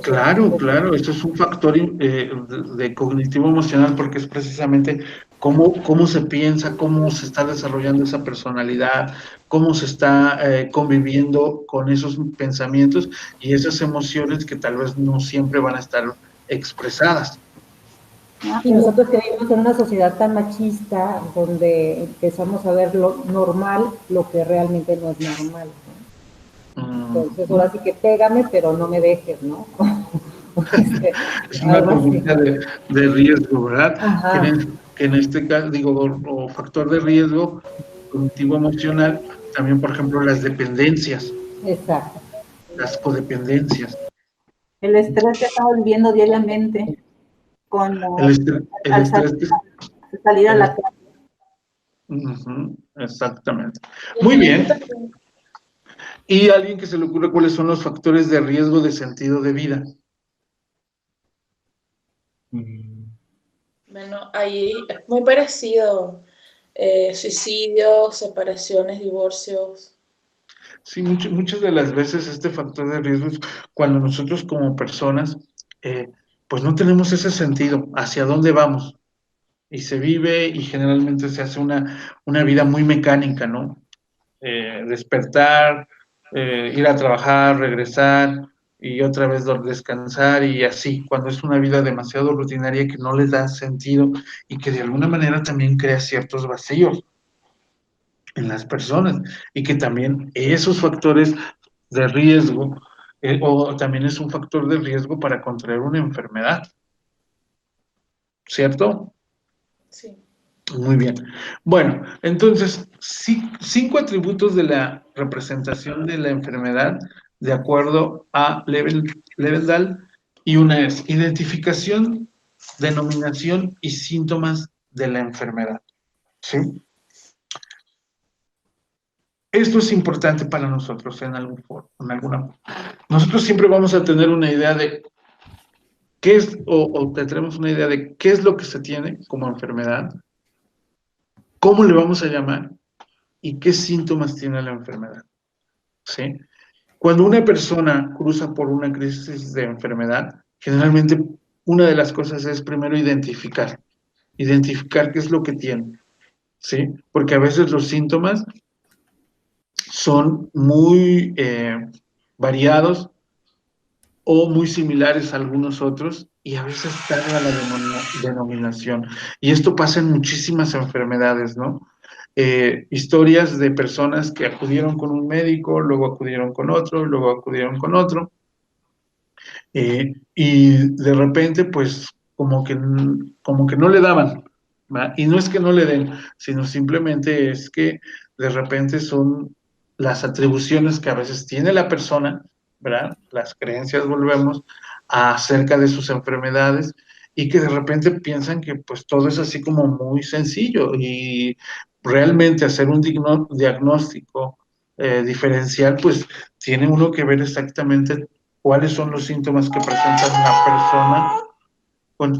A: Claro, claro, eso es un factor de cognitivo emocional porque es precisamente cómo se piensa, cómo se está desarrollando esa personalidad, cómo se está conviviendo con esos pensamientos y esas emociones que tal vez no siempre van a estar expresadas.
J: Y nosotros que vivimos en una sociedad tan machista, donde empezamos a ver lo normal, lo que realmente no es normal, ¿no? Entonces, ahora sí que pégame, pero no me dejes, ¿no?
A: Es una conducta de riesgo, ¿verdad? Que en este caso, digo, o factor de riesgo cognitivo emocional, también, por ejemplo, las dependencias.
J: Exacto.
A: Las codependencias.
H: El estrés que estamos viviendo diariamente con
A: el estrés que
H: salir a la calle.
A: Exactamente. Muy bien. ¿Y alguien que se le ocurre cuáles son los factores de riesgo de sentido de vida?
G: Bueno, ahí es muy parecido. Suicidios, separaciones, divorcios.
A: Sí, muchas de las veces este factor de riesgo es cuando nosotros como personas, pues no tenemos ese sentido hacia dónde vamos. Y se vive y generalmente se hace una vida muy mecánica, ¿no? Despertar, ir a trabajar, regresar y otra vez descansar y así, cuando es una vida demasiado rutinaria que no les da sentido y que de alguna manera también crea ciertos vacíos en las personas y que también esos factores de riesgo o también es un factor de riesgo para contraer una enfermedad, ¿cierto?
G: Sí.
A: Muy bien. Bueno, entonces, 5 atributos de la representación de la enfermedad de acuerdo a Leventhal, y una es identificación, denominación y síntomas de la enfermedad. ¿Sí? Esto es importante para nosotros en alguna forma. Nosotros siempre vamos a tener una idea de qué es, o tendremos una idea de qué es lo que se tiene como enfermedad, cómo le vamos a llamar y qué síntomas tiene la enfermedad. ¿Sí? Cuando una persona cruza por una crisis de enfermedad, generalmente una de las cosas es primero identificar qué es lo que tiene, ¿sí? Porque a veces los síntomas son muy variados o muy similares a algunos otros, y a veces tarda la denominación. Y esto pasa en muchísimas enfermedades, ¿no? Historias de personas que acudieron con un médico, luego acudieron con otro, luego acudieron con otro, y de repente, pues, como que no le daban, ¿verdad? Y no es que no le den, sino simplemente es que de repente son las atribuciones que a veces tiene la persona, ¿verdad? Las creencias, volvemos, acerca de sus enfermedades, y que de repente piensan que pues todo es así como muy sencillo, y realmente hacer un diagnóstico diferencial, pues tiene uno que ver exactamente cuáles son los síntomas que presenta una persona,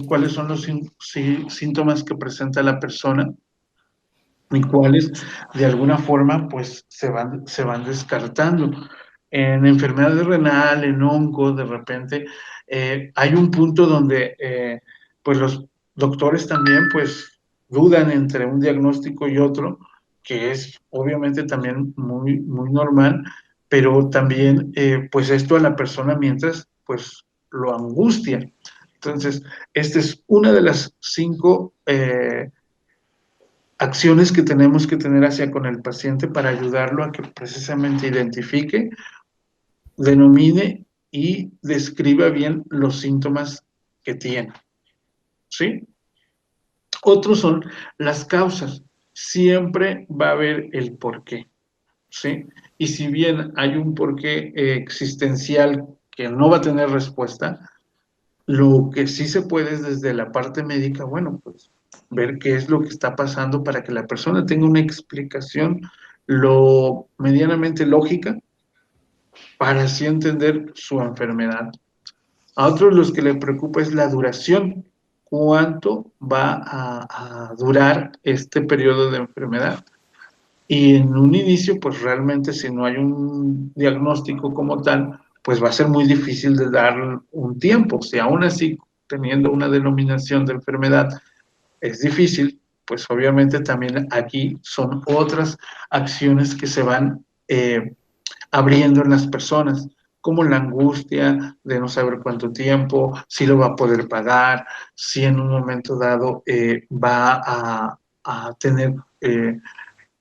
A: cuáles son los síntomas que presenta la persona, y cuáles de alguna forma pues se van descartando. En enfermedades renal, en onco, de repente hay un punto donde pues los doctores también pues dudan entre un diagnóstico y otro, que es obviamente también muy, muy normal, pero también pues esto a la persona mientras pues lo angustia. Entonces, esta es una de las 5 acciones que tenemos que tener hacia con el paciente para ayudarlo a que precisamente identifique, denomine y describa bien los síntomas que tiene, ¿sí? Otros son las causas. Siempre va a haber el porqué, ¿sí? Y si bien hay un porqué existencial que no va a tener respuesta, lo que sí se puede es desde la parte médica, bueno, pues ver qué es lo que está pasando para que la persona tenga una explicación lo medianamente lógica para así entender su enfermedad. A otros los que le preocupa es la duración, cuánto va a durar este periodo de enfermedad. Y en un inicio, pues realmente si no hay un diagnóstico como tal, pues va a ser muy difícil de dar un tiempo. Si aún así, teniendo una denominación de enfermedad, es difícil, pues obviamente también aquí son otras acciones que se van abriendo en las personas, como la angustia de no saber cuánto tiempo, si lo va a poder pagar, si en un momento dado va a tener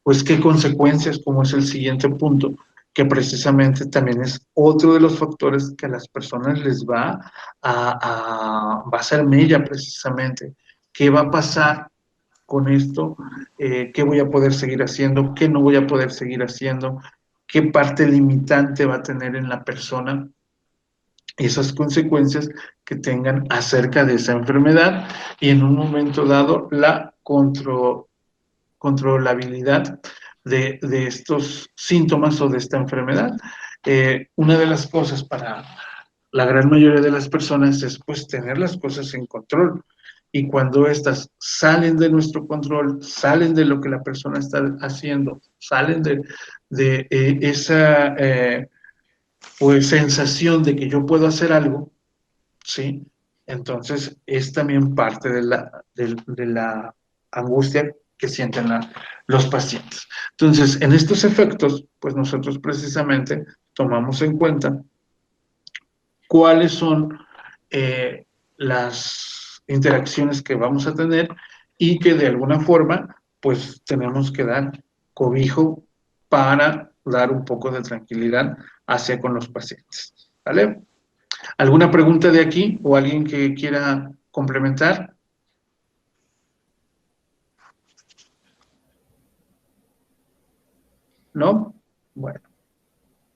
A: pues qué consecuencias, como es el siguiente punto, que precisamente también es otro de los factores que a las personas les va a hacer mella precisamente. ¿Qué va a pasar con esto? ¿Qué voy a poder seguir haciendo? ¿Qué no voy a poder seguir haciendo? ¿Qué parte limitante va a tener en la persona esas consecuencias que tengan acerca de esa enfermedad? Y en un momento dado, la controlabilidad de estos síntomas o de esta enfermedad. Una de las cosas para la gran mayoría de las personas es pues tener las cosas en control, y cuando estas salen de nuestro control, salen de lo que la persona está haciendo, salen de esa pues sensación de que yo puedo hacer algo, ¿sí? Entonces es también parte de la angustia que sienten los pacientes. Entonces, en estos efectos, pues nosotros precisamente tomamos en cuenta cuáles son las interacciones que vamos a tener, y que de alguna forma, pues tenemos que dar cobijo para dar un poco de tranquilidad hacia con los pacientes. ¿Vale? ¿Alguna pregunta de aquí o alguien que quiera complementar? ¿No? Bueno,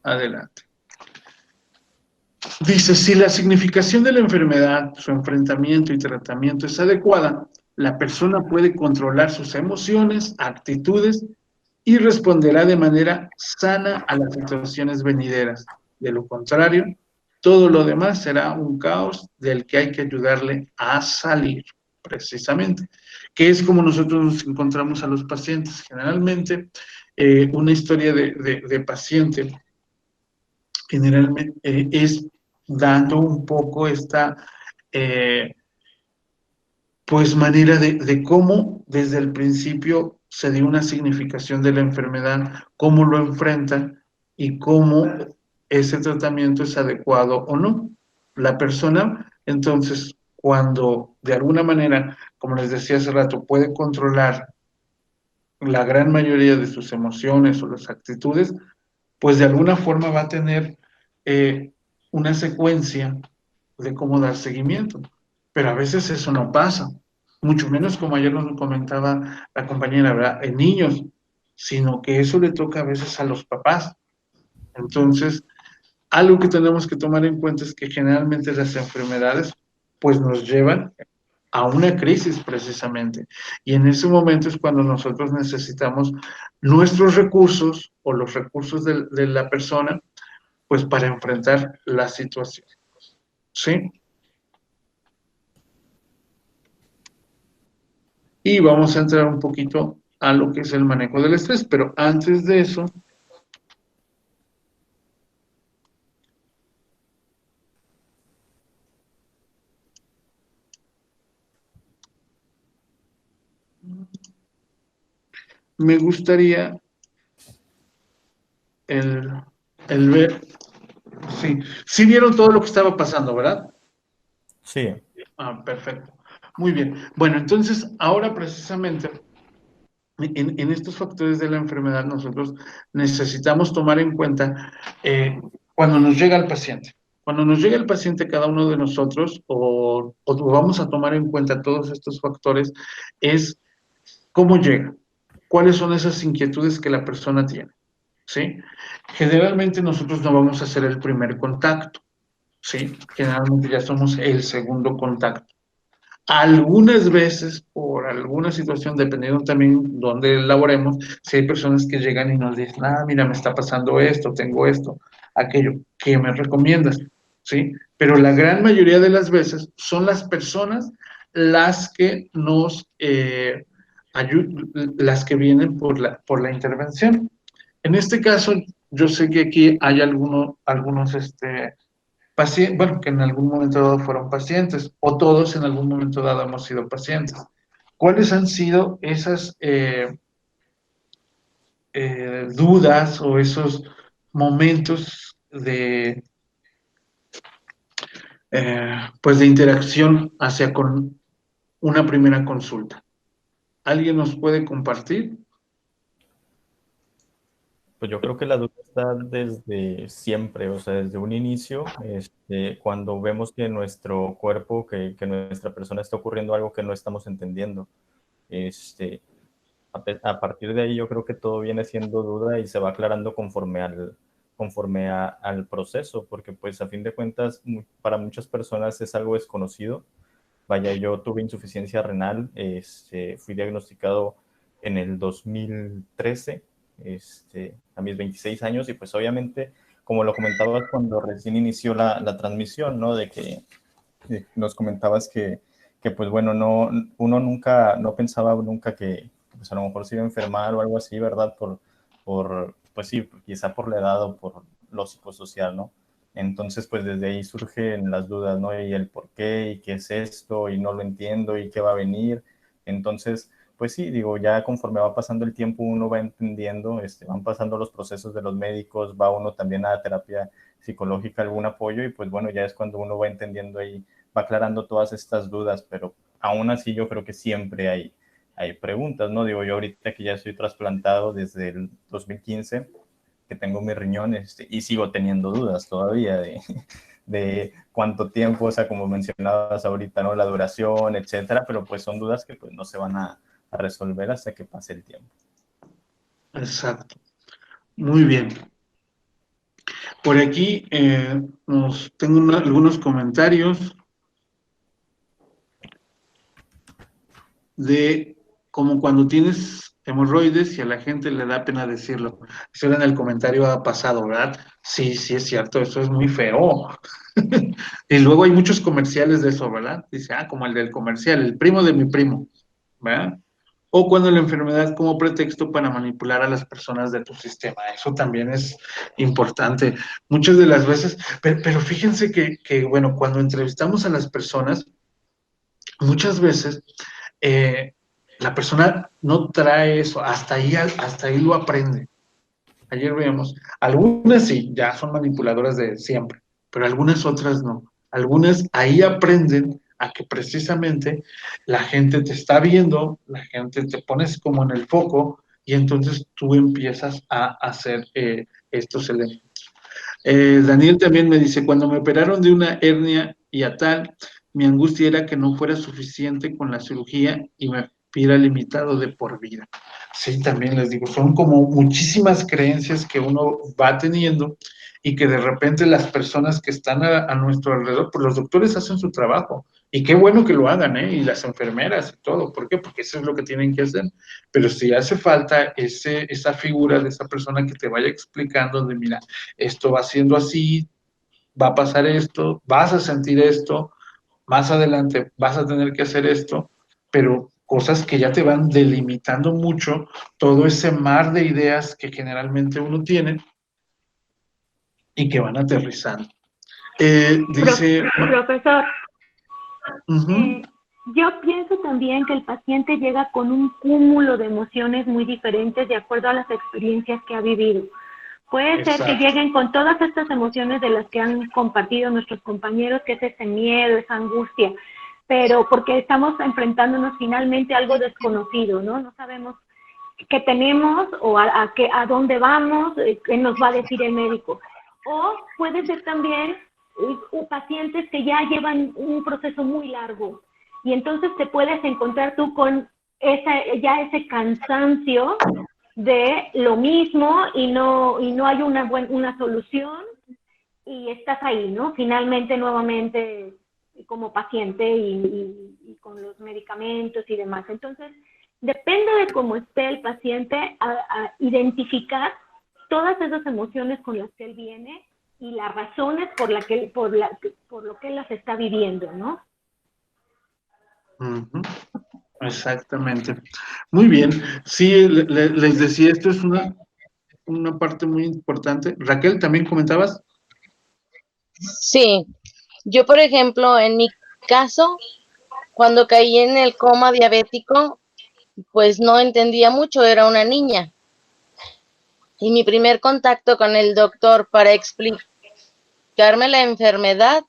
A: adelante. Dice, si la significación de la enfermedad, su enfrentamiento y tratamiento es adecuada, la persona puede controlar sus emociones, actitudes y responderá de manera sana a las situaciones venideras. De lo contrario, todo lo demás será un caos del que hay que ayudarle a salir, precisamente. Que es como nosotros nos encontramos a los pacientes. Generalmente, una historia de paciente generalmente es dando un poco esta pues manera de cómo desde el principio se dio una significación de la enfermedad, cómo lo enfrentan y cómo ese tratamiento es adecuado o no. La persona, entonces, cuando de alguna manera, como les decía hace rato, puede controlar la gran mayoría de sus emociones o las actitudes, pues de alguna forma va a tener una secuencia de cómo dar seguimiento. Pero a veces eso no pasa, mucho menos como ayer nos comentaba la compañera, ¿verdad? En niños, sino que eso le toca a veces a los papás. Entonces, algo que tenemos que tomar en cuenta es que generalmente las enfermedades pues nos llevan a una crisis precisamente. Y en ese momento es cuando nosotros necesitamos nuestros recursos o los recursos de la persona pues para enfrentar la situación. ¿Sí? Y vamos a entrar un poquito a lo que es el manejo del estrés, pero antes de eso, me gustaría el ver, sí vieron todo lo que estaba pasando, ¿verdad?
B: Sí.
A: Ah, perfecto. Muy bien. Bueno, entonces, ahora precisamente, en estos factores de la enfermedad, nosotros necesitamos tomar en cuenta cuando nos llega el paciente. Cuando nos llega el paciente, cada uno de nosotros, o vamos a tomar en cuenta todos estos factores, es cómo llega, cuáles son esas inquietudes que la persona tiene, ¿sí? Generalmente nosotros no vamos a hacer el primer contacto, ¿sí? Generalmente ya somos el segundo contacto. Algunas veces, por alguna situación, dependiendo también dónde laboremos, si hay personas que llegan y nos dicen, mira, me está pasando esto, tengo esto, aquello, ¿qué me recomiendas? ¿Sí? Pero la gran mayoría de las veces son las personas las que nos ayudan, las que vienen por la intervención. En este caso, yo sé que aquí hay algunos pacientes, bueno, que en algún momento dado fueron pacientes, o todos en algún momento dado hemos sido pacientes. ¿Cuáles han sido esas dudas o esos momentos de, pues de interacción hacia con una primera consulta? ¿Alguien nos puede compartir?
B: Pues yo creo que la duda está desde siempre, o sea, desde un inicio, cuando vemos que nuestro cuerpo, que nuestra persona está ocurriendo algo que no estamos entendiendo. A partir de ahí yo creo que todo viene siendo duda y se va aclarando conforme al proceso, porque pues a fin de cuentas para muchas personas es algo desconocido. Vaya, yo tuve insuficiencia renal, fui diagnosticado en el 2013, a mis 26 años, y pues obviamente, como lo comentabas cuando recién inició la transmisión, ¿no? De que nos comentabas que pues bueno, uno nunca, no pensaba nunca que pues a lo mejor se iba a enfermar o algo así, ¿verdad? Pues sí, quizá por la edad o por lo psicosocial, ¿no? Entonces, pues desde ahí surgen las dudas, ¿no? Y el por qué, y qué es esto, y no lo entiendo, y qué va a venir. Entonces, pues sí, digo, ya conforme va pasando el tiempo, uno va entendiendo, van pasando los procesos de los médicos, va uno también a terapia psicológica, algún apoyo, y pues bueno, ya es cuando uno va entendiendo ahí, va aclarando todas estas dudas, pero aún así yo creo que siempre hay preguntas, ¿no? Digo, yo ahorita que ya estoy trasplantado desde el 2015, que tengo mis riñones, y sigo teniendo dudas todavía de cuánto tiempo, o sea, como mencionabas ahorita, ¿no? La duración, etcétera, pero pues son dudas que pues no se van a resolver hasta que pase el tiempo.
A: Exacto. Muy bien. Por aquí tengo algunos comentarios de como cuando tienes hemorroides y a la gente le da pena decirlo. Eso era en el comentario pasado, ¿verdad? Sí, es cierto, eso es muy feo. Y luego hay muchos comerciales de eso, ¿verdad? Dice, como el del comercial, el primo de mi primo, ¿verdad? O cuando la enfermedad como pretexto para manipular a las personas de tu sistema. Eso también es importante. Muchas de las veces, pero fíjense que, bueno, cuando entrevistamos a las personas, muchas veces la persona no trae eso, hasta ahí lo aprende. Ayer veíamos, algunas sí, ya son manipuladoras de siempre, pero algunas otras no. Algunas ahí aprenden a que precisamente la gente te está viendo, la gente te pones como en el foco y entonces tú empiezas a hacer estos elementos. Daniel también me dice, cuando me operaron de una hernia hiatal, mi angustia era que no fuera suficiente con la cirugía y me viera limitado de por vida. Sí, también les digo, son como muchísimas creencias que uno va teniendo y que de repente las personas que están a nuestro alrededor, pues los doctores hacen su trabajo. Y qué bueno que lo hagan, ¿eh? Y las enfermeras y todo. ¿Por qué? Porque eso es lo que tienen que hacer. Pero si hace falta esa figura de esa persona que te vaya explicando de, mira, esto va siendo así, va a pasar esto, vas a sentir esto, más adelante vas a tener que hacer esto, pero cosas que ya te van delimitando mucho todo ese mar de ideas que generalmente uno tiene y que van aterrizando. Dice...
E: Profesor,
A: Uh-huh.
E: Yo pienso también que el paciente llega con un cúmulo de emociones muy diferentes de acuerdo a las experiencias que ha vivido. Puede ser que lleguen con todas estas emociones de las que han compartido nuestros compañeros, que es ese miedo, esa angustia, pero porque estamos enfrentándonos finalmente a algo desconocido, ¿no? No sabemos qué tenemos o a dónde vamos, qué nos va a decir el médico. O puede ser también pacientes que ya llevan un proceso muy largo y entonces te puedes encontrar tú con ese cansancio de lo mismo y no hay una solución y estás ahí, ¿no? Finalmente, nuevamente, como paciente y con los medicamentos y demás. Entonces, depende de cómo esté el paciente a identificar todas esas emociones con las que él viene y las razones por lo que él las está viviendo, ¿no?
A: Uh-huh. Exactamente. Muy bien. Sí, les decía, esto es una parte muy importante. Raquel, ¿también comentabas?
K: Sí, yo por ejemplo, en mi caso, cuando caí en el coma diabético, pues no entendía mucho, era una niña. Y mi primer contacto con el doctor para explicarme la enfermedad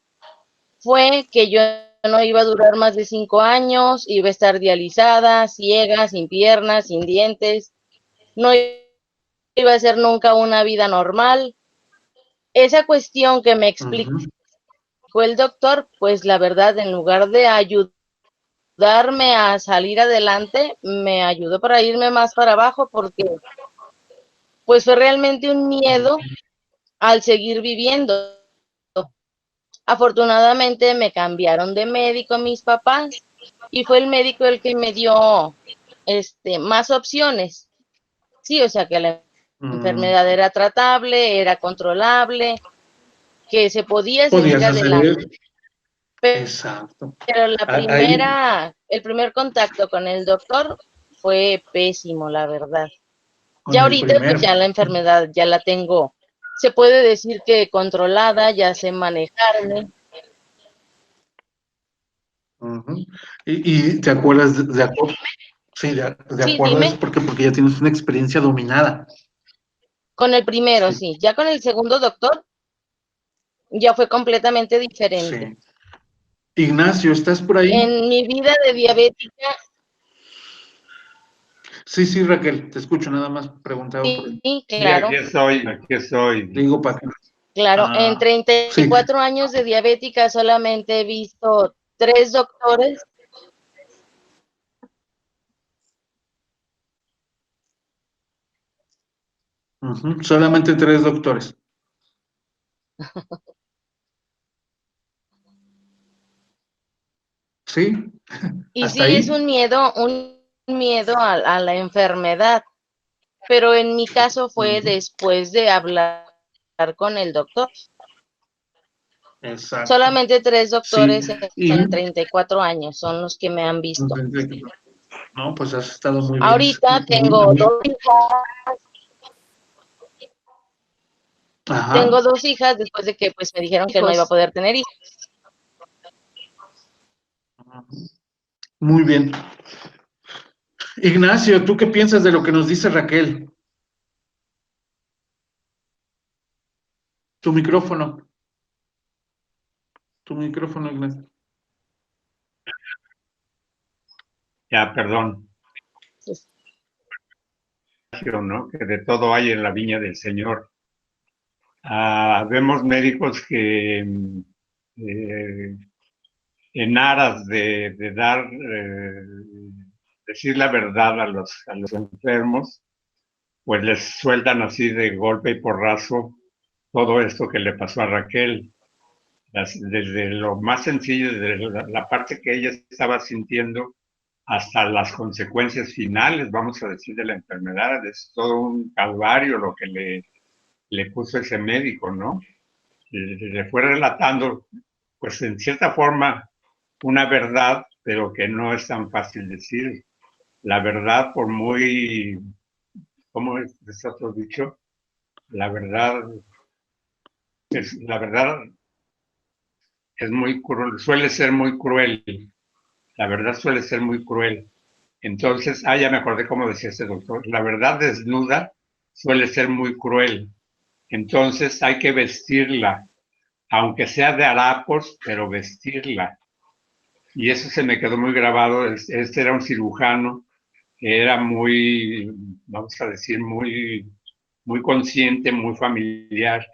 K: fue que yo no iba a durar más de 5 años, iba a estar dializada, ciega, sin piernas, sin dientes, no iba a ser nunca una vida normal. Esa cuestión que me explicó el doctor, pues la verdad, en lugar de ayudarme a salir adelante, me ayudó para irme más para abajo porque pues fue realmente un miedo al seguir viviendo. Afortunadamente me cambiaron de médico mis papás y fue el médico el que me dio más opciones. Sí, o sea que la enfermedad era tratable, era controlable, que se podía seguir adelante.
A: Exacto.
K: Pero el primer contacto con el doctor fue pésimo, la verdad. Ya ahorita pues ya la enfermedad ya la tengo, se puede decir que controlada, ya sé manejarme.
A: ¿Y te acuerdas de acuerdo? Sí, de acuerdo, es porque ya tienes una experiencia dominada.
K: Con el primero, sí. Ya con el segundo doctor, ya fue completamente diferente.
A: Sí. Ignacio, ¿estás por ahí?
K: En mi vida de diabética.
A: Sí, Raquel, te escucho, nada más preguntaba por ahí.
K: Sí, claro.
I: Aquí estoy.
A: Digo para qué.
K: Claro, en 34 años de diabética solamente he visto 3 doctores.
A: Solamente 3 doctores. Sí.
K: Y sí, ahí es un miedo a la enfermedad. Pero en mi caso fue después de hablar con el doctor.
A: Exacto.
K: Solamente 3 doctores en 34 años son los que me han visto.
A: No, pues has estado muy bien.
K: Ahorita tengo 2 hijas.
A: Ajá.
K: Tengo 2 hijas después de que pues me dijeron que no iba a poder tener hijos.
A: Muy bien. Ignacio, ¿tú qué piensas de lo que nos dice Raquel? Tu micrófono. Tu micrófono, Ignacio.
I: Ya, perdón. ¿No? Que de todo hay en la viña del Señor. Vemos médicos que en aras de dar, decir la verdad a los enfermos, pues les sueltan así de golpe y porrazo todo esto que le pasó a Raquel. Desde lo más sencillo, desde la parte que ella estaba sintiendo, hasta las consecuencias finales, vamos a decir, de la enfermedad. Es todo un calvario lo que le puso ese médico, ¿no? Le fue relatando, pues en cierta forma, una verdad, pero que no es tan fácil decir. La verdad, por muy, ¿cómo es otro dicho? La verdad es muy cruel, suele ser muy cruel. La verdad suele ser muy cruel. Entonces, ya me acordé cómo decía este doctor. La verdad desnuda suele ser muy cruel. Entonces hay que vestirla, aunque sea de harapos, pero vestirla. Y eso se me quedó muy grabado. Este era un cirujano que era muy, vamos a decir, muy consciente, muy familiar.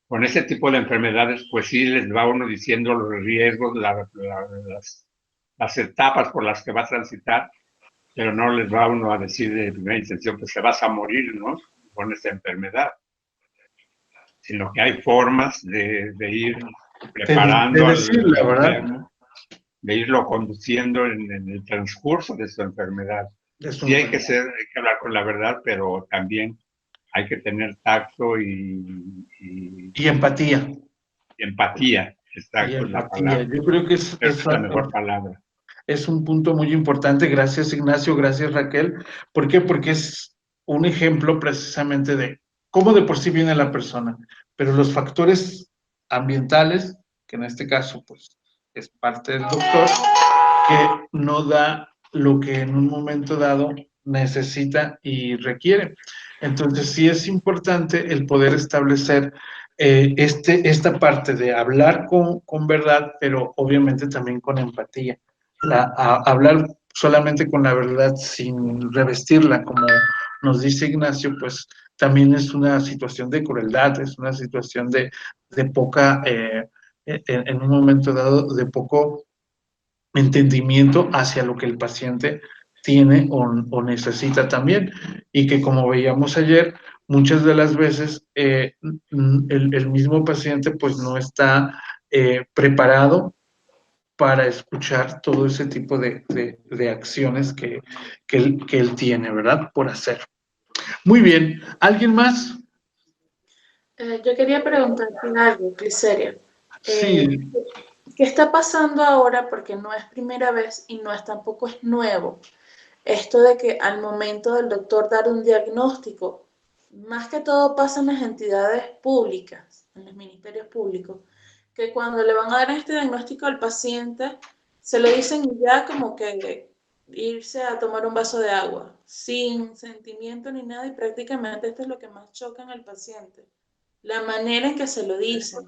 I: Con ese tipo de enfermedades, pues sí les va uno diciendo los riesgos, las etapas por las que va a transitar, pero no les va uno a decir de primera intención, pues te vas a morir, ¿no? Con esta enfermedad. Sino que hay formas de ir preparando al enfermo, de irlo conduciendo en el transcurso de su enfermedad. Sí hay que hablar con la verdad, pero también hay que tener tacto y
A: empatía.
I: Y empatía, exacto.
A: Y empatía. Yo creo que es
I: la mejor palabra.
A: Es un punto muy importante. Gracias, Ignacio. Gracias, Raquel. ¿Por qué? Porque es un ejemplo precisamente de cómo de por sí viene la persona, pero los factores ambientales, que en este caso, pues, es parte del doctor, que no da lo que en un momento dado necesita y requiere. Entonces, sí es importante el poder establecer esta parte de hablar con verdad, pero obviamente también con empatía. Hablar solamente con la verdad sin revestirla, como nos dice Ignacio, pues también es una situación de crueldad, es una situación de poca, en un momento dado, de poco entendimiento hacia lo que el paciente tiene o necesita también, y que como veíamos ayer, muchas de las veces el mismo paciente pues no está preparado para escuchar todo ese tipo de acciones que él tiene, ¿verdad? Por hacer. Muy bien, ¿alguien más?
G: Yo quería preguntarte algo, Cliseria.
A: Sí.
G: ¿Qué está pasando ahora? Porque no es primera vez y no es tampoco es nuevo. Esto de que al momento del doctor dar un diagnóstico, más que todo pasa en las entidades públicas, en los ministerios públicos, que cuando le van a dar este diagnóstico al paciente, se lo dicen ya como que irse a tomar un vaso de agua, sin sentimiento ni nada, y prácticamente esto es lo que más choca en el paciente. La manera en que se lo dicen.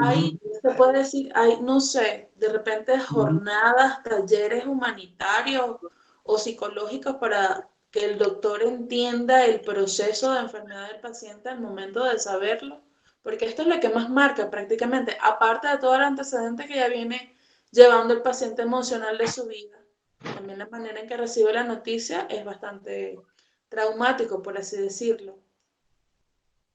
G: Hay, se puede decir, hay, no sé, de repente jornadas, talleres humanitarios o psicológicos para que el doctor entienda el proceso de enfermedad del paciente al momento de saberlo, porque esto es lo que más marca prácticamente, aparte de todo el antecedente que ya viene llevando el paciente emocional de su vida, también la manera en que recibe la noticia es bastante traumático, por así decirlo.